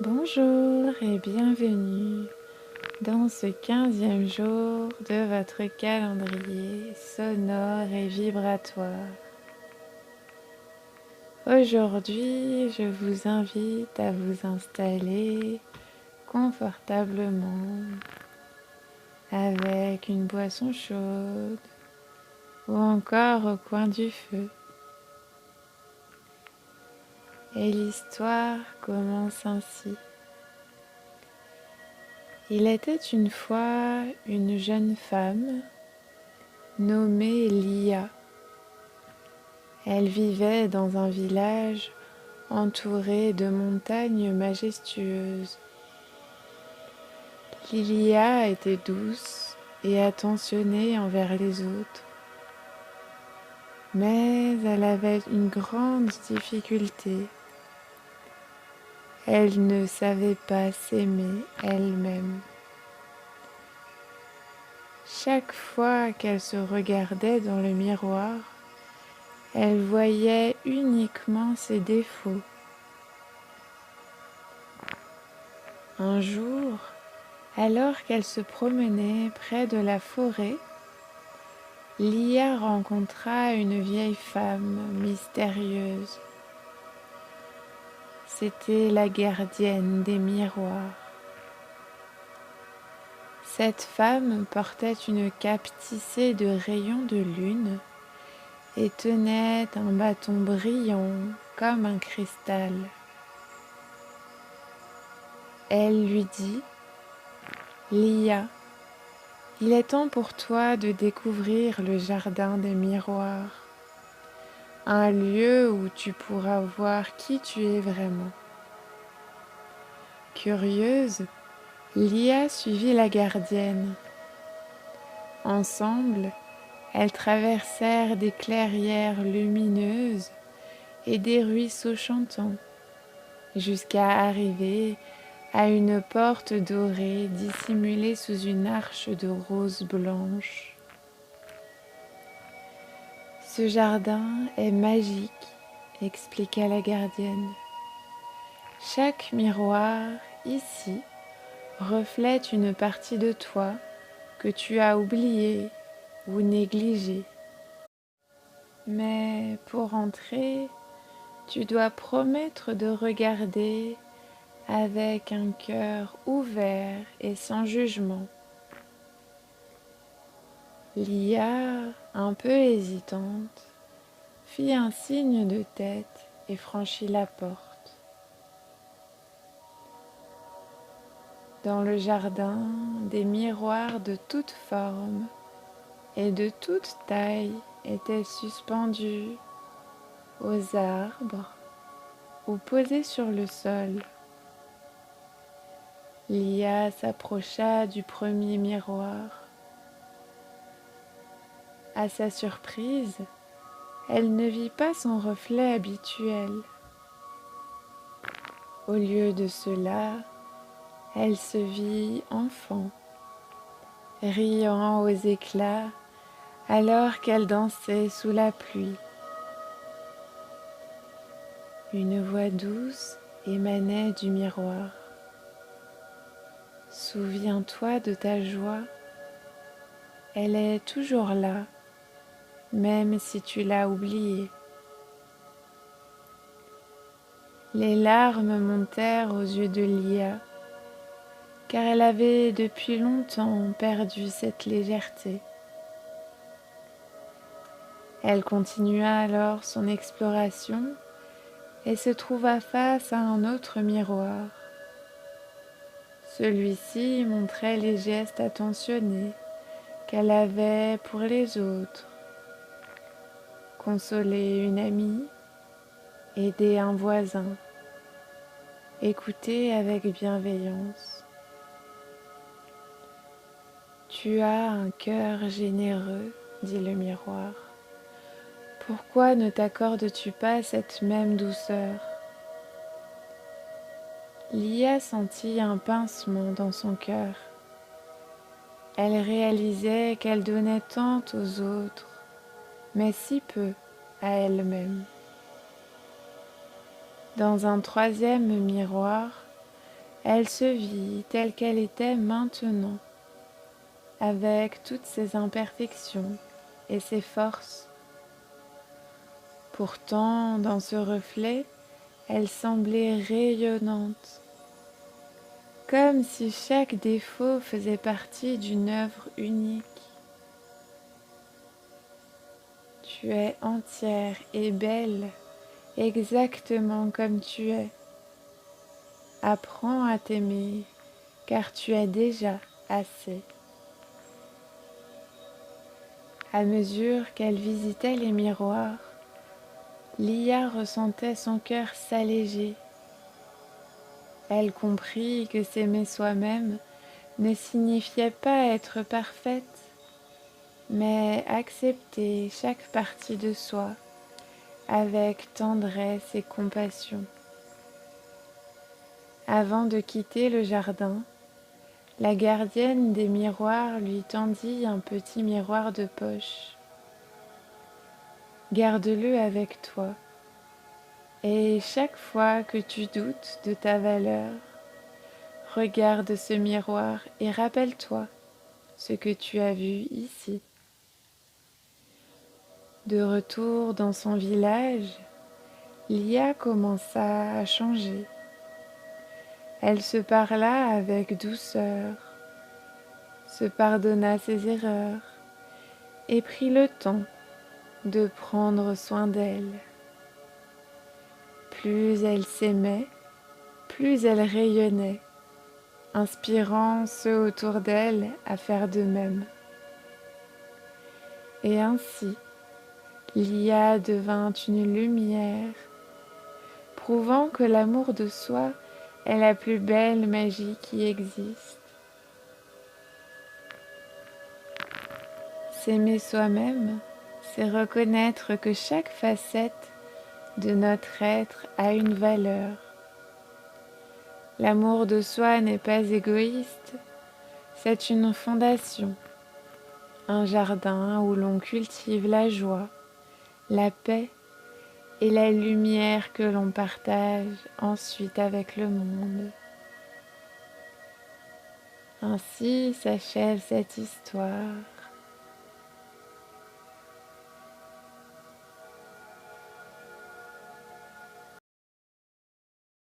Bonjour et bienvenue dans ce 15e jour de votre calendrier sonore et vibratoire. Aujourd'hui, je vous invite à vous installer confortablement avec une boisson chaude ou encore au coin du feu. Et l'histoire commence ainsi. Il était une fois une jeune femme nommée Lia. Elle vivait dans un village entouré de montagnes majestueuses. Lia était douce et attentionnée envers les autres, mais elle avait une grande difficulté. Elle ne savait pas s'aimer elle-même. Chaque fois qu'elle se regardait dans le miroir, elle voyait uniquement ses défauts. Un jour, alors qu'elle se promenait près de la forêt, Lia rencontra une vieille femme mystérieuse. C'était la gardienne des miroirs. Cette femme portait une cape tissée de rayons de lune et tenait un bâton brillant comme un cristal. Elle lui dit : « Lia, il est temps pour toi de découvrir le jardin des miroirs, un lieu où tu pourras voir qui tu es vraiment. » Curieuse, Lia suivit la gardienne. Ensemble, elles traversèrent des clairières lumineuses et des ruisseaux chantants, jusqu'à arriver à une porte dorée dissimulée sous une arche de roses blanches. « Ce jardin est magique, » expliqua la gardienne. « Chaque miroir ici reflète une partie de toi que tu as oubliée ou négligée. Mais pour entrer, tu dois promettre de regarder avec un cœur ouvert et sans jugement. » Lia, un peu hésitante, fit un signe de tête et franchit la porte. Dans le jardin, des miroirs de toutes formes et de toute taille étaient suspendus aux arbres ou posés sur le sol. Lia s'approcha du premier miroir. À sa surprise, elle ne vit pas son reflet habituel. Au lieu de cela, elle se vit enfant, riant aux éclats alors qu'elle dansait sous la pluie. Une voix douce émanait du miroir. « Souviens-toi de ta joie, elle est toujours là, même si tu l'as oubliée. » Les larmes montèrent aux yeux de Lia, car elle avait depuis longtemps perdu cette légèreté. Elle continua alors son exploration et se trouva face à un autre miroir. Celui-ci montrait les gestes attentionnés qu'elle avait pour les autres. Consoler une amie, aider un voisin, écouter avec bienveillance. « Tu as un cœur généreux, » dit le miroir. « Pourquoi ne t'accordes-tu pas cette même douceur ?» Lia sentit un pincement dans son cœur. Elle réalisait qu'elle donnait tant aux autres, mais si peu à elle-même. Dans un troisième miroir, Elle se vit telle qu'elle était maintenant, avec toutes ses imperfections et ses forces. Pourtant, dans ce reflet, elle semblait rayonnante, comme si chaque défaut faisait partie d'une œuvre unique. Tu es entière et belle, exactement comme tu es. Apprends à t'aimer, car tu es déjà assez. À mesure qu'elle visitait les miroirs, Lia ressentait son cœur s'alléger. Elle comprit que s'aimer soi-même ne signifiait pas être parfaite, mais accepter chaque partie de soi avec tendresse et compassion. Avant de quitter le jardin, la gardienne des miroirs lui tendit un petit miroir de poche. Garde-le avec toi, et chaque fois que tu doutes de ta valeur, regarde ce miroir et rappelle-toi ce que tu as vu ici. De retour dans son village, Lia commença à changer. Elle se parla avec douceur, se pardonna ses erreurs et prit le temps de prendre soin d'elle. Plus elle s'aimait, plus elle rayonnait, inspirant ceux autour d'elle à faire de même. Et ainsi, Lia devint une lumière, prouvant que l'amour de soi est la plus belle magie qui existe. S'aimer soi-même, c'est reconnaître que chaque facette de notre être a une valeur. L'amour de soi n'est pas égoïste, c'est une fondation, un jardin où l'on cultive la joie, la paix et la lumière que l'on partage ensuite avec le monde. Ainsi s'achève cette histoire.